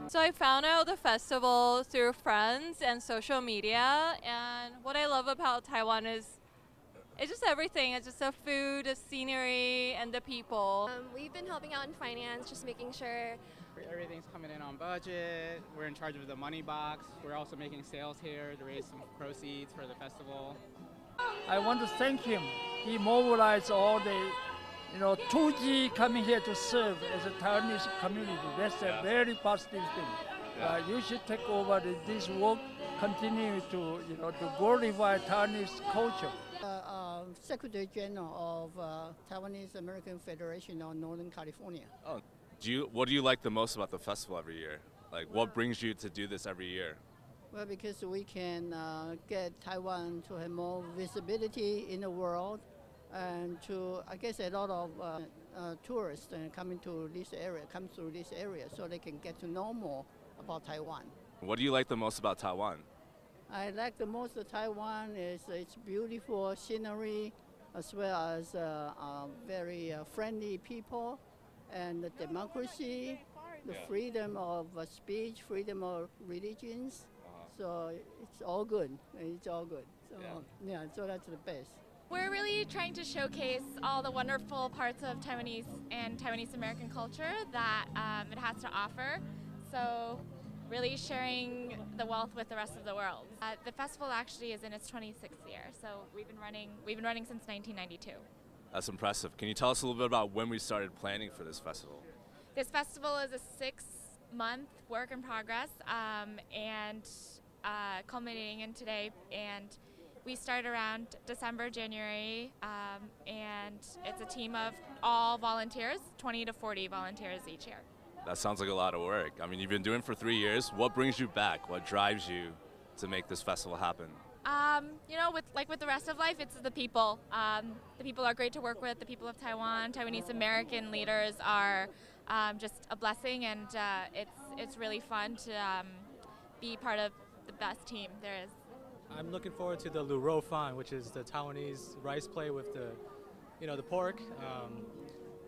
So I found out the festival through friends and social media, and what I love about Taiwan is it's just everything. It's just the food, the scenery, and the people. We've been helping out in finance, just making sure everything's coming in on budget. We're in charge of the money box. We're also making sales here to raise some proceeds for the festival. I want to thank him. He mobilized all the 2G coming here to serve as a Taiwanese community. That's a very positive thing. You should take over this work, continue to glorify Taiwanese culture. Secretary General of Taiwanese American Federation of Northern California. Oh, what do you like the most about the festival every year? Like, what brings you to do this every year? Well, because we can get Taiwan to have more visibility in the world, and to, I guess, a lot of tourists coming to this area, come through this area, so they can get to know more about Taiwan. What do you like the most about Taiwan? I like the most of Taiwan is its beautiful scenery, as well as very friendly people, and the democracy, the freedom of speech, freedom of religions. So it's all good. It's all good. So so that's the best. we're really trying to showcase all the wonderful parts of Taiwanese and Taiwanese American culture that it has to offer. So really sharing the wealth with the rest of the world. The festival actually is in its 26th year, so we've been running since 1992. That's impressive. Can you tell us a little bit about when we started planning for this festival? This festival is a 6-month work in progress and culminating in today. And we start around December, January, and it's a team of all volunteers, 20 to 40 volunteers each year. That sounds like a lot of work. I mean, you've been doing it for 3 years. What brings you back? What drives you to make this festival happen? With the rest of life, it's the people. The people are great to work with. The people of Taiwan, Taiwanese American leaders are just a blessing, and it's really fun to be part of the best team there is. I'm looking forward to the lu rou fan, which is the Taiwanese rice play with the pork.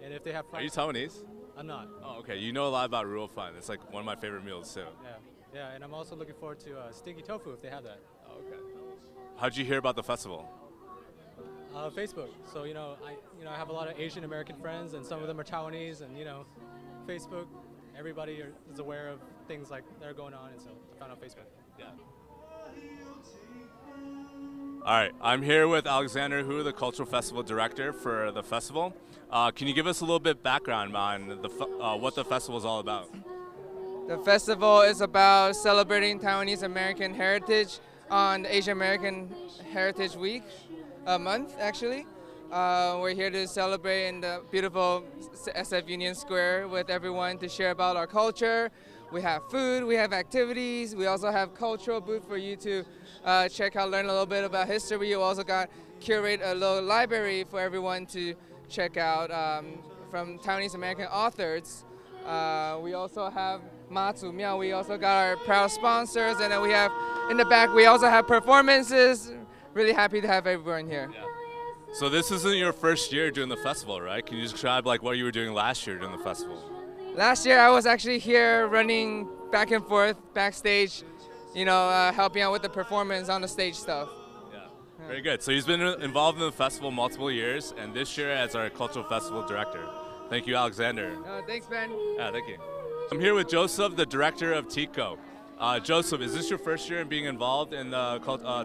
And if they have Are you Taiwanese? I'm not. Oh, okay. You know a lot about lu rou fan. It's like one of my favorite meals too. Yeah, and I'm also looking forward to stinky tofu if they have that. Oh, okay. How'd you hear about the festival? Facebook. So I have a lot of Asian American friends, and some of them are Taiwanese, and Facebook. Everybody is aware of things like that are going on, and so I found out Facebook. Yeah. All right, I'm here with Alexander Hu, the Cultural Festival Director for the festival. Can you give us a little bit background on what the festival is all about? The festival is about celebrating Taiwanese American heritage on the Asian American Heritage Week, month actually. We're here to celebrate in the beautiful SF Union Square with everyone to share about our culture. We have food, we have activities, we also have cultural booth for you to check out, learn a little bit about history. We also curate a little library for everyone to check out from Taiwanese American authors. We also have Ma Zu Miao. We also got our proud sponsors, and then we have in the back we also have performances. Really happy to have everyone here. Yeah. So this isn't your first year doing the festival, right? Can you describe what you were doing last year during the festival? Last year I was actually here running back and forth backstage, helping out with the performance on the stage stuff. Yeah, very good. So he's been involved in the festival multiple years, and this year as our Cultural Festival Director. Thank you, Alexander. Thanks, Ben. Yeah, thank you. I'm here with Joseph, the Director of TICO. Joseph, is this your first year in being involved in the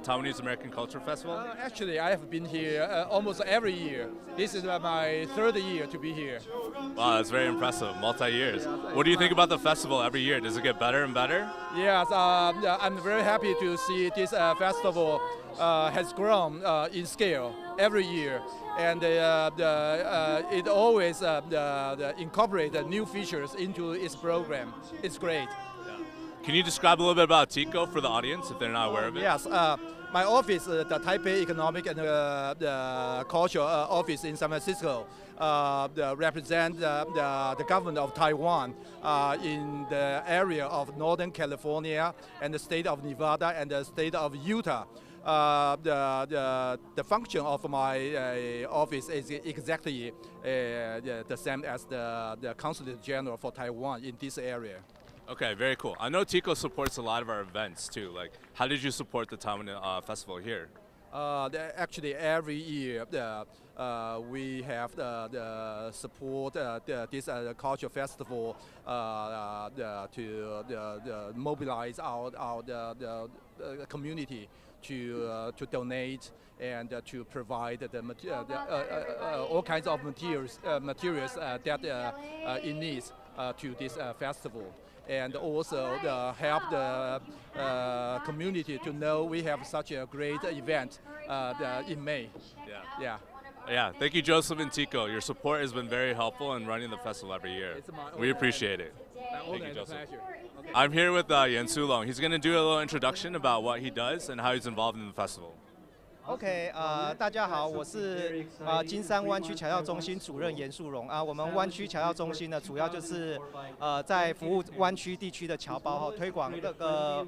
Taiwanese American Cultural Festival? Actually, I have been here almost every year. This is my third year to be here. Wow, that's very impressive, multi-years. What do you think about the festival every year? Does it get better and better? Yes, I'm very happy to see this festival has grown in scale every year. And it always incorporates new features into its program. It's great. Can you describe a little bit about TICO for the audience if they're not aware of it? Yes, my office, the Taipei Economic and Cultural Office in San Francisco, represents the government of Taiwan in the area of Northern California and the state of Nevada and the state of Utah. The function of my office is exactly the same as the Consulate General for Taiwan in this area. Okay, very cool. I know Tico supports a lot of our events too. Like, how did you support the Taiwan Festival here? Actually, every year we have the support this cultural festival to mobilize our community to donate and to provide all kinds of materials that it needs to this festival. And also help the community to know we have such a great event in May. Yeah, thank you, Joseph and Tico. Your support has been very helpful in running the festival every year. We appreciate it. Thank you, Joseph. Okay. I'm here with Yan Sulong. He's going to do a little introduction about what he does and how he's involved in the festival. OK， 大家好，我是金山湾区侨校中心主任严树荣啊。我们湾区侨校中心呢，主要就是在服务湾区地区的侨胞推广这个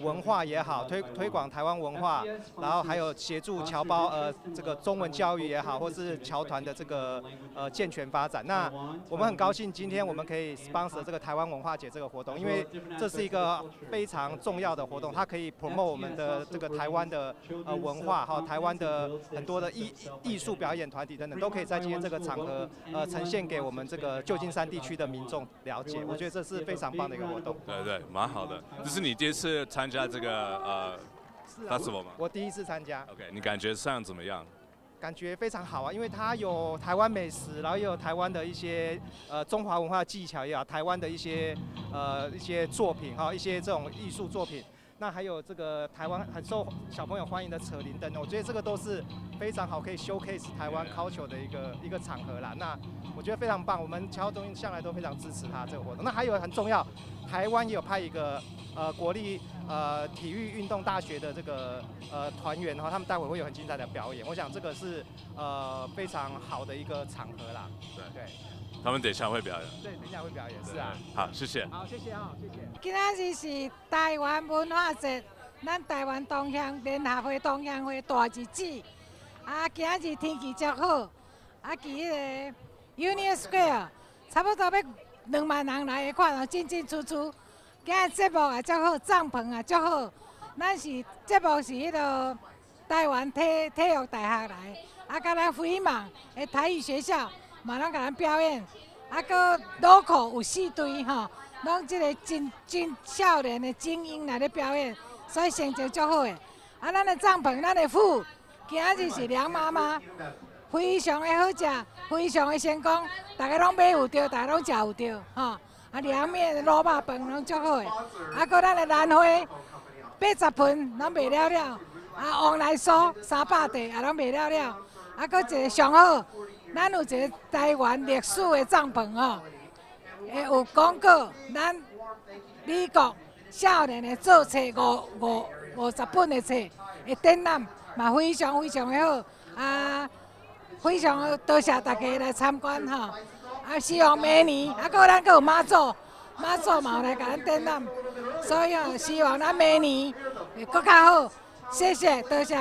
文化也好，推广台湾文化，然后还有协助侨胞这个中文教育也好，或是侨团的这个健全发展。那我们很高兴今天我们可以 sponsor 这个台湾文化节这个活动，因为这是一个非常重要的活动，它可以 promote 我们的这个台湾的文化。台湾的很多的艺术表演团体等等，都可以在今天这个场合呈现给我们这个旧金山地区的民众了解。我觉得这是非常棒的一个活动。对，蛮好的。这是你第一次参加这个festival 吗？我第一次参加。OK， 你感觉上怎么样？感觉非常好啊，因为它有台湾美食，然后也有台湾的一些中华文化技巧也好，台湾的一些作品一些这种艺术作品。那还有这个台湾很受小朋友欢迎的扯铃灯，我觉得这个都是非常好，可以 showcase 台湾 culture 的一个场合啦。那我觉得非常棒，我们侨校中心向来都非常支持它这个活动。那还有很重要，台湾也有派一个国立体育运动大学的这个团员他们待会会有很精彩的表演。我想这个是非常好的一个场合啦。对。他们等一下会表演。对，等一下会表演，是啊。好，谢谢。好，谢谢啊，谢谢。今仔日是台湾文化节，咱台湾同乡联合会同乡会大日子。啊，今仔日天气真好，啊，伫迄个 Union Square， 差不多要2万人来的看，进出出。今仔节目也真好，帐篷也真好。咱是节目是迄个台湾体育大学来，啊，甲咱飞马的台语学校。嘛，拢甲咱表演，啊，搁路口有4队拢即个真少年的精英来咧表演，所以成绩足好诶。啊，咱的帐篷，咱的富，今仔日是凉妈妈，非常的好食，非常的成功，大家拢买有着，大家拢食有着，啊，凉面、卤肉饭拢足好诶。啊，搁咱的兰花，80盆拢卖了了，啊，旺来酥300块也拢卖了了，啊，搁一个上好。咱有一个台湾历史的帐篷会有广告，咱美国少年的做册50本的册的展览嘛非常的好，啊，非常多谢大家来参观啊，希望明年咱有妈祖嘛有来甲咱展览，所以希望咱明年会更较好，谢谢，多谢。